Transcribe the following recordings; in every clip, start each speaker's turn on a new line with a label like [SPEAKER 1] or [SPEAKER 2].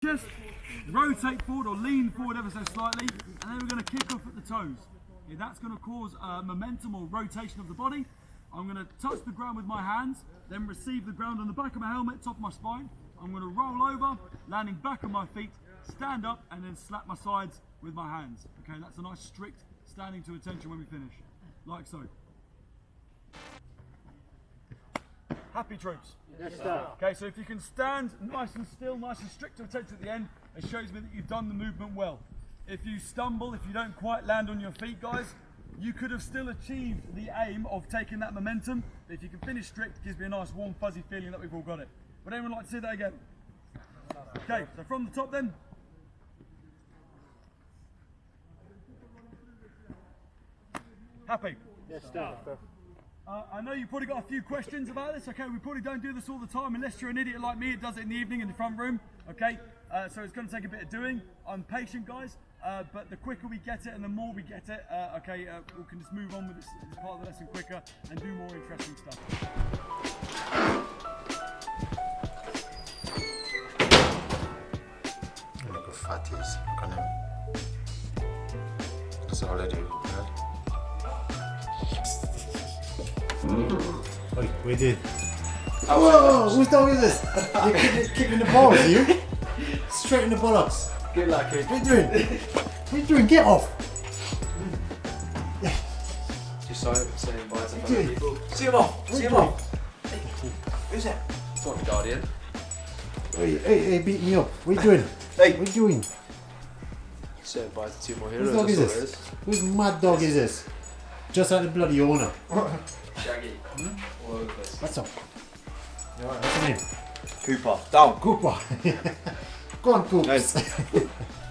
[SPEAKER 1] Just rotate forward or lean forward ever so slightly, and then we're going to kick off at the toes. Okay, that's going to cause momentum or rotation of the body. I'm going to touch the ground with my hands, then receive the ground on the back of my helmet, top of my spine. I'm going to roll over, landing back on my feet, stand up, and then slap my sides with my hands. Okay, that's a nice strict standing to attention when we finish, like so. Happy, troops?
[SPEAKER 2] Yes, sir.
[SPEAKER 1] Okay, so if you can stand nice and still, nice and strict to attention at the end, it shows me that you've done the movement well. If you stumble, if you don't quite land on your feet, guys, you could have still achieved the aim of taking that momentum. But if you can finish strict, it gives me a nice warm fuzzy feeling that we've all got it. Would anyone like to see that again? Okay, so from the top then. Happy?
[SPEAKER 2] Yes, sir.
[SPEAKER 1] I know you've probably got a few questions about this. Okay, we probably don't do this all the time unless you're an idiot like me. It does it in the evening in the front room. Okay, so it's going to take a bit of doing. I'm patient, guys, but the quicker we get it and the more we get it, we can just move on with this part of the lesson quicker and do more interesting stuff.
[SPEAKER 3] Look at fatties. Look at them. That's all I do. Wait, we did. Whoa, whose dog is this? You're kicking the balls, are you? Straight in the buttocks.
[SPEAKER 2] Good luck, kid.
[SPEAKER 3] What are you doing? What are you doing? Get off!
[SPEAKER 2] Just saying bye to
[SPEAKER 3] What are you
[SPEAKER 2] fellow
[SPEAKER 3] doing?
[SPEAKER 2] people. See him off! See him off!
[SPEAKER 3] Who's that?
[SPEAKER 2] It's not the Guardian.
[SPEAKER 3] Hey, beat me up. What are you doing? Hey, what are you doing?
[SPEAKER 2] Saying bye to 2 more heroes.
[SPEAKER 3] Whose dog is
[SPEAKER 2] that's all
[SPEAKER 3] this?
[SPEAKER 2] it is.
[SPEAKER 3] Whose mad dog is this? Just like the bloody owner.
[SPEAKER 2] Shaggy. All over the place.
[SPEAKER 3] What's up? What's your name?
[SPEAKER 4] Cooper, down.
[SPEAKER 3] Cooper. Go on, Coops.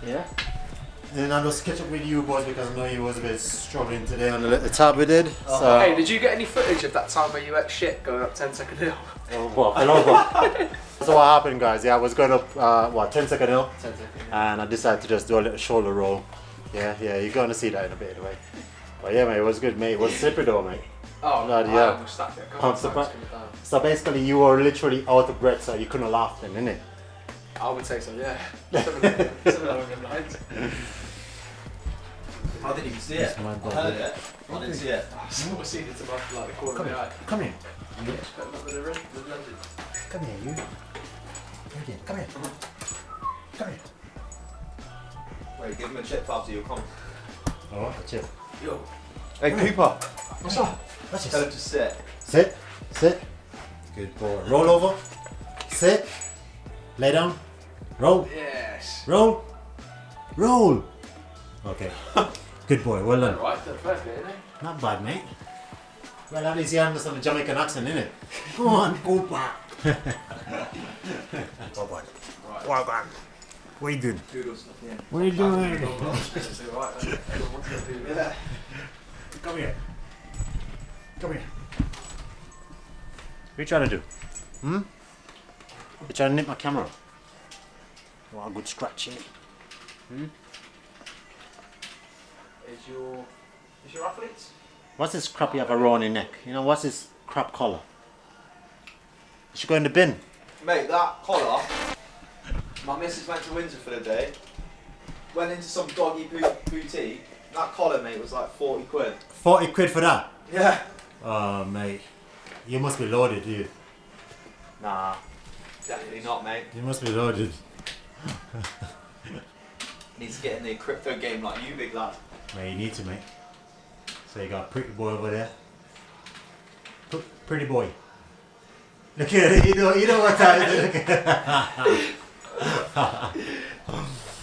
[SPEAKER 2] Yeah?
[SPEAKER 3] And I'll just catch up with you boys because I know you was a bit struggling today on the little tab we did. So.
[SPEAKER 2] Hey, did you get any footage of that time where you ate shit going up 10-second hill?
[SPEAKER 3] Oh, what? Hello, So what happened, guys? Yeah, I was going up, 10-second hill,
[SPEAKER 2] 10-second.
[SPEAKER 3] and I decided to just do a little shoulder roll. Yeah, you're going to see that in a bit anyway. But yeah, mate, it was good, mate. It was slippery though, mate.
[SPEAKER 2] Oh,
[SPEAKER 3] Bloody
[SPEAKER 2] I
[SPEAKER 3] hell.
[SPEAKER 2] almost stacked it.
[SPEAKER 3] I'm surprised. So basically, you were literally out of breath, so you couldn't laugh then, innit?
[SPEAKER 2] I would say so, yeah. Something along them lines.
[SPEAKER 4] I didn't even see it.
[SPEAKER 3] my
[SPEAKER 4] I
[SPEAKER 3] dog.
[SPEAKER 4] heard it. I didn't see it.
[SPEAKER 2] I sort of seen it above like the corner of the eye.
[SPEAKER 3] Come here.
[SPEAKER 2] Just put them up with the ring, with the lenses.
[SPEAKER 3] Come here, you. Come here. Come here.
[SPEAKER 4] Wait, give him a chip, Fabziy, you'll come.
[SPEAKER 3] Oh, a chip.
[SPEAKER 2] Yo.
[SPEAKER 4] Hey, Cooper.
[SPEAKER 3] What's up? What's
[SPEAKER 4] Tell him
[SPEAKER 3] this?
[SPEAKER 4] to sit.
[SPEAKER 3] Sit. Sit. Good boy. Roll over. Sit. Lay down. Roll.
[SPEAKER 2] Yes.
[SPEAKER 3] Roll. Roll. Okay. Good boy. Well done.
[SPEAKER 2] Right, that's perfect, isn't it?
[SPEAKER 3] Not bad, mate. Well, at least you understand the Jamaican accent, innit? Go on, Cooper. Go on.
[SPEAKER 2] Right.
[SPEAKER 3] Well on. What are you doing?
[SPEAKER 2] Doodle stuff, yeah.
[SPEAKER 3] What are you doing?
[SPEAKER 2] It's alright, everyone wants to do that.
[SPEAKER 3] Come here. Come here. What are you trying to do? You trying to nip my camera? You want a good scratch, innit?
[SPEAKER 2] Is your athletes?
[SPEAKER 3] What's this crap you have around your neck? You know, what's this crap collar? You should go in the bin.
[SPEAKER 4] Mate, that collar, my missus went to Windsor for the day, went into some doggy boutique, that collar, mate, was like 40 quid.
[SPEAKER 3] 40 quid for that?
[SPEAKER 4] Yeah.
[SPEAKER 3] Oh, mate. You must be loaded, dude.
[SPEAKER 4] Nah, definitely not, mate.
[SPEAKER 3] You must be loaded.
[SPEAKER 4] Needs to get in the crypto game like you, big lad.
[SPEAKER 3] Mate, you need to, mate. So you got pretty boy over there. Pretty boy. Look at it, you know what time it is.
[SPEAKER 2] I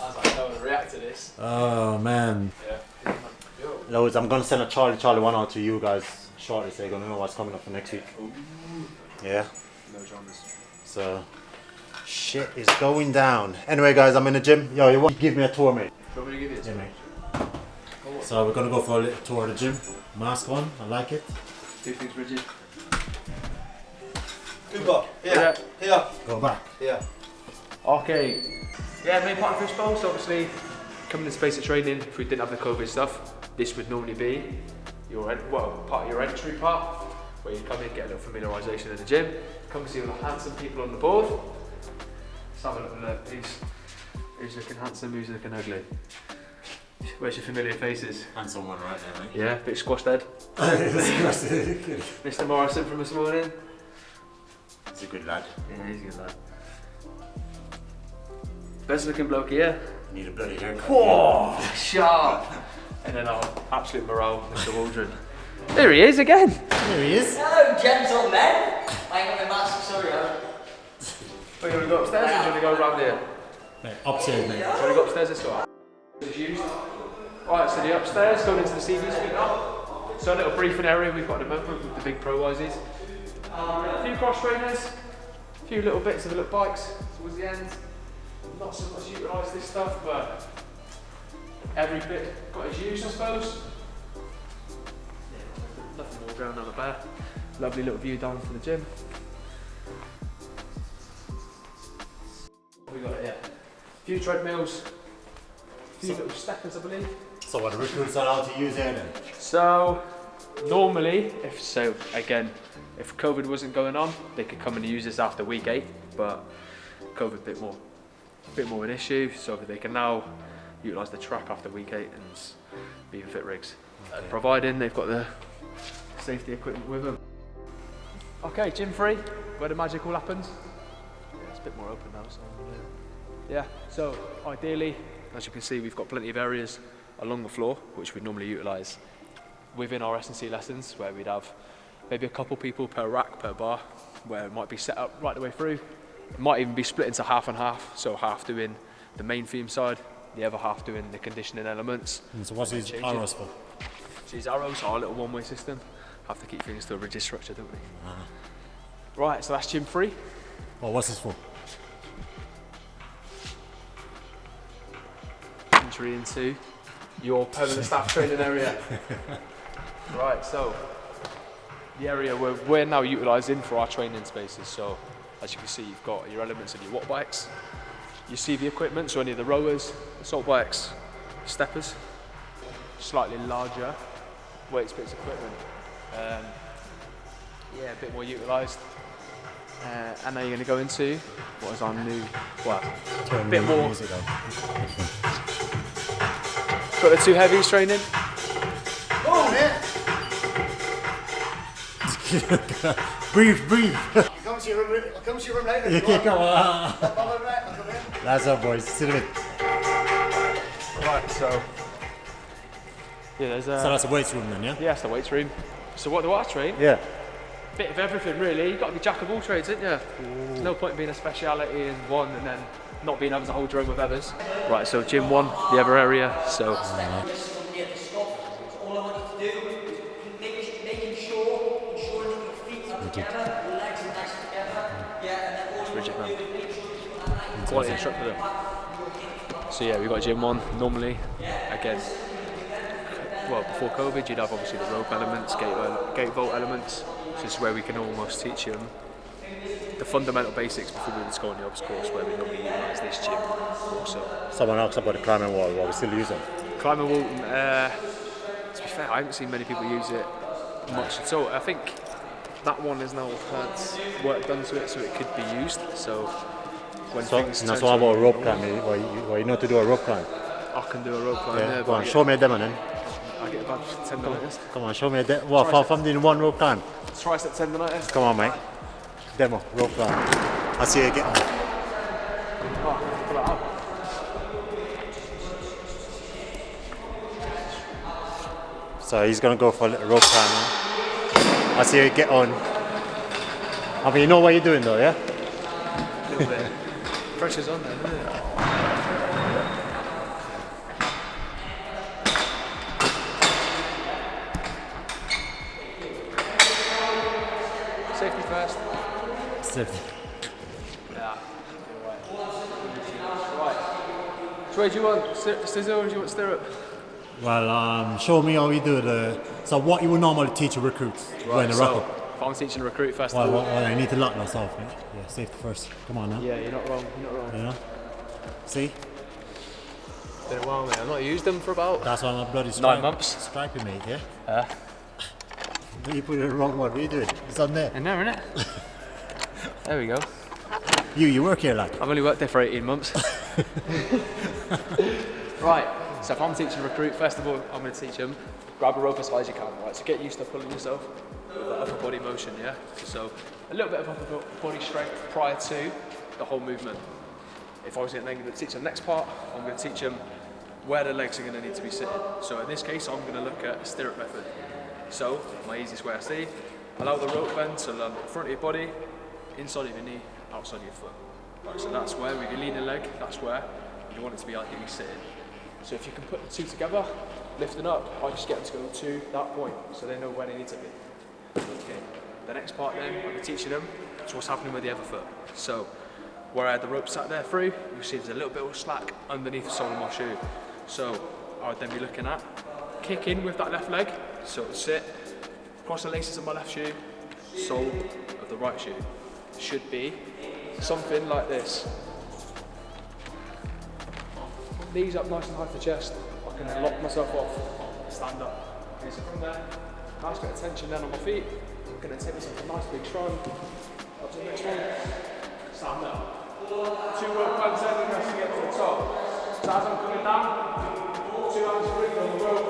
[SPEAKER 2] was like, how to react to this.
[SPEAKER 3] Oh, man.
[SPEAKER 2] Yeah. Yo.
[SPEAKER 3] Loads, I'm going to send a Charlie 1 out to you guys shortly, so you're going to know what's coming up for next week. Yeah.
[SPEAKER 2] No dramas.
[SPEAKER 3] So, shit is going down. Anyway, guys, I'm in the gym. Yo, you want to give me a tour, mate?
[SPEAKER 2] Do you want me to give you a
[SPEAKER 3] Yeah,
[SPEAKER 2] tip?
[SPEAKER 3] mate. So we're going to go for a little tour of the gym. Mask on, I like it.
[SPEAKER 2] Two things rigid.
[SPEAKER 4] Cooper, here,
[SPEAKER 2] Yeah.
[SPEAKER 4] here,
[SPEAKER 3] Go back.
[SPEAKER 4] here.
[SPEAKER 2] Okay. Yeah, main part of fishbowl, so obviously coming in space of training, if we didn't have the COVID stuff, this would normally be your part of your entry part, where you come in, get a little familiarisation in the gym, come and see all the handsome people on the board. Let's have a look at these. Who's looking handsome, who's looking ugly? Where's your familiar faces?
[SPEAKER 3] And someone right there, mate.
[SPEAKER 2] Yeah, bit squashed head. Mr. Morrison from this morning.
[SPEAKER 3] He's a good lad.
[SPEAKER 2] Yeah, he's a good lad. Best looking bloke here.
[SPEAKER 3] Need a bloody haircut.
[SPEAKER 2] Whoa, sharp. And then our absolute morale, Mr. Waldron. There he is again.
[SPEAKER 3] There he is.
[SPEAKER 5] Hello, gentlemen. I ain't got my mask, sorry.
[SPEAKER 2] Are you going to go upstairs or do you want to go around here?
[SPEAKER 3] Mate, upstairs, mate.
[SPEAKER 2] Do you want to go upstairs this way? It's used. Alright, so the upstairs, going into the CV suite now. So a little briefing area we've got at the moment with the big pro wises. A few cross trainers, a few little bits of the little bikes towards the end. Not so much utilise this stuff, but every bit got its use, I suppose. Yeah, nothing more going on there. Lovely little view down from the gym. What we got here? A few treadmills, a few little steppers, I believe.
[SPEAKER 3] So what the recruits are allowed to use here then?
[SPEAKER 2] So normally, if COVID wasn't going on, they could come and use this after week 8, but COVID a bit more an issue, so they can now utilise the track after week 8 and be in fit rigs, providing they've got the safety equipment with them. Okay, gym free, where the magic all happens. Yeah, it's a bit more open now, so yeah. So ideally, as you can see, we've got plenty of areas along the floor which we'd normally utilise within our S&C lessons, where we'd have maybe a couple people per rack, per bar, where it might be set up right the way through. It might even be split into half and half, so half doing the main theme side, the other half doing the conditioning elements.
[SPEAKER 3] And so what's these arrows for?
[SPEAKER 2] So these arrows are a little one-way system. Have to keep things to a rigid structure, don't we? Right, so that's gym free.
[SPEAKER 3] Well, what's this for?
[SPEAKER 2] Entry into your permanent staff training area. Right, so the area we're now utilising for our training spaces. So as you can see, you've got your elements and your watt bikes, your CV equipment, so any of the rowers, assault bikes, steppers, slightly larger weights bits equipment. Yeah, a bit more utilised. And now you're going to go into what is our new, well, a bit more. Got the 2 heavies training.
[SPEAKER 5] Oh, man.
[SPEAKER 3] Breathe.
[SPEAKER 5] I'll come to your room later.
[SPEAKER 3] Yeah, come on.
[SPEAKER 5] I'll come in.
[SPEAKER 3] That's up, boys. Sit a bit.
[SPEAKER 2] Right, so yeah, there's a.
[SPEAKER 3] So that's a weights room then, yeah?
[SPEAKER 2] Yeah, it's the weights room. So what do I train?
[SPEAKER 3] Yeah.
[SPEAKER 2] Bit of everything really. You've got to be jack of all trades, ain't you? There's no point in being a speciality in one and then not being able to hold your own with others. Right, so gym 1, the other area. So
[SPEAKER 5] All I want you to do is making sure that your feet are together, your legs are nice together. Yeah, and then all you
[SPEAKER 2] rigid,
[SPEAKER 5] want
[SPEAKER 2] man.
[SPEAKER 5] to do is make sure you put that nice
[SPEAKER 2] quality instructor there. So yeah, we've got gym 1 normally. Again, well, before COVID, you'd have obviously the rope elements, gate vault elements. So this is where we can almost teach you the fundamental basics before we would go on the obs course, where we normally utilise this gym also.
[SPEAKER 3] Someone asked about the climbing wall. Well, we still use them.
[SPEAKER 2] Climbing wall, to be fair, I haven't seen many people use it much at all. I think that one has now had work done to it, so it could be used. So when things
[SPEAKER 3] And that's
[SPEAKER 2] turn
[SPEAKER 3] what
[SPEAKER 2] to-
[SPEAKER 3] about rope climbing. Why you know to do a rope climb?
[SPEAKER 2] I can do a rope climb,
[SPEAKER 3] Yeah.
[SPEAKER 2] yeah,
[SPEAKER 3] Go
[SPEAKER 2] but
[SPEAKER 3] on, show me a demo then.
[SPEAKER 2] I get a bad tendonitis.
[SPEAKER 3] Come on, show me a demo. Well, from doing one rope climb.
[SPEAKER 2] Tricep tendonitis.
[SPEAKER 3] Come on, mate. Demo, rope climb. I see you get on.
[SPEAKER 2] Oh, pull it up.
[SPEAKER 3] So he's gonna go for a little rope climb now. I see you get on. I mean, you know what you're doing though, yeah?
[SPEAKER 2] A little bit. Pressure's on there, isn't it? Safety first. Yeah. Right. So where do you want? Scissor or do you want stirrup?
[SPEAKER 3] Well, show me how you do the. So what you would normally teach a recruit when a
[SPEAKER 2] so
[SPEAKER 3] rock.
[SPEAKER 2] if I'm teaching a recruit first
[SPEAKER 3] Well,
[SPEAKER 2] of all.
[SPEAKER 3] I need to lock myself, mate. Yeah, safety first. Come on now.
[SPEAKER 2] Yeah, you're not wrong. You're not wrong.
[SPEAKER 3] You know. See,
[SPEAKER 2] Been a while, mate. I've not used them for about.
[SPEAKER 3] that's why I'm a bloody
[SPEAKER 2] 9 months.
[SPEAKER 3] Stripey, mate. Yeah. You put it in the wrong one. What are you doing? It's on there.
[SPEAKER 2] In there, innit? There we go.
[SPEAKER 3] You work here, lad.
[SPEAKER 2] I've only worked there for 18 months. Right, so if I'm teaching a recruit, first of all, I'm going to teach them, grab a rope as high as you can, right? So get used to pulling yourself with the upper body motion, yeah? So a little bit of upper body strength prior to the whole movement. If I was then going to teach the next part, I'm going to teach them where the legs are going to need to be sitting. So in this case, I'm going to look at a stirrup method. So my easiest way I see, allow the rope bend to land in front of your body, inside of your knee, outside of your foot. Right, so that's where, with your leaning leg, that's where you want it to be ideally sitting. So if you can put the two together, lifting up, I just get them to go to that point, so they know where they need to be. Okay. The next part then, I'll be teaching them is what's happening with the other foot. So where I had the rope sat there through, you see there's a little bit of slack underneath the sole of my shoe. So I would then be looking at kicking with that left leg, so it would sit across the laces of my left shoe, sole of the right shoe. It should be something like this. Knees up nice and high to the chest, I can lock myself off, stand up. Okay, so from there, nice bit of tension then on my feet. I'm going to take myself a nice big stride, up to the next one, stand up. 2 rope bends in and resting it to the top. So as I'm coming down, 2 hands free on the rope,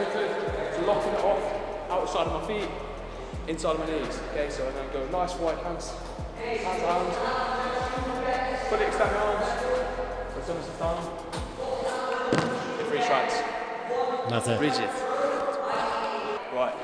[SPEAKER 2] so locking it off, outside of my feet, inside of my knees. Okay, so and then go nice wide hands, hands to hands, fully extend my arms. Down. 3 strides.
[SPEAKER 3] That's it.
[SPEAKER 2] Rigid. Right.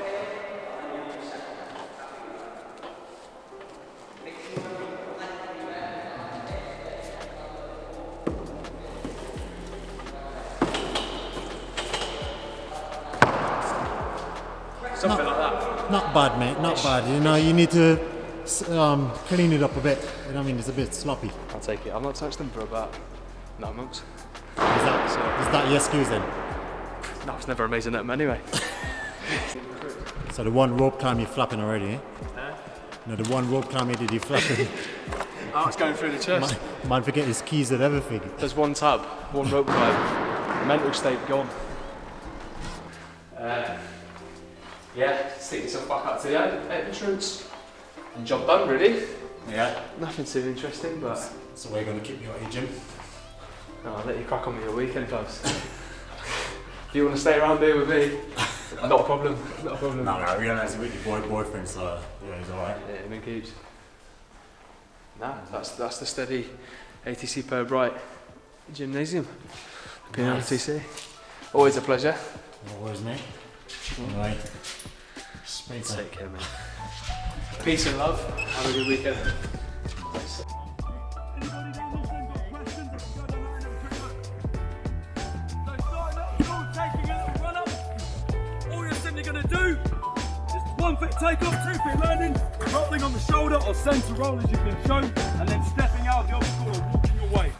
[SPEAKER 2] Something like that.
[SPEAKER 3] Not bad, mate. Not bad. You know, you need to clean it up a bit. You know what I mean? It's a bit sloppy.
[SPEAKER 2] I'll take it. I've not touched them for about 9 months.
[SPEAKER 3] Is that your excuse then?
[SPEAKER 2] No, I was never amazing at them anyway.
[SPEAKER 3] So the one rope climb you're flapping already, eh? No, the one rope climb you did, you flapping.
[SPEAKER 2] Oh, it's going through the chest.
[SPEAKER 3] Man forget his keys and everything.
[SPEAKER 2] There's one tab, one rope climb. Mental state gone. Yeah, stick yourself back up to the entrance and job done, really.
[SPEAKER 3] Yeah.
[SPEAKER 2] Nothing too interesting, but.
[SPEAKER 3] So we're going to keep you at your gym?
[SPEAKER 2] No, I'll let you crack on with your weekend clubs. If you want to stay around here with me, not a problem. Not a problem.
[SPEAKER 3] No, I realise you're with your boyfriend, so yeah, he's alright.
[SPEAKER 2] Yeah, him and keeps. Nah, that's the steady ATC per Bright gymnasium. PRTC. Always a pleasure.
[SPEAKER 3] Always, mate. Anyway,
[SPEAKER 2] take care, mate. Peace and love. Have a good weekend.
[SPEAKER 1] Anybody down this end got questions? Go down that end and pick up. So starting up, you're taking a little run up. All you're simply going to do is 1 foot take off, 2 feet landing, rolling on the shoulder or centre roll as you've been shown, and then stepping out of the obstacle or walking away.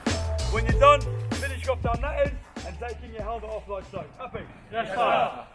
[SPEAKER 1] When you're done, finish off down that end and taking your helmet off like so. Happy? Yes, sir.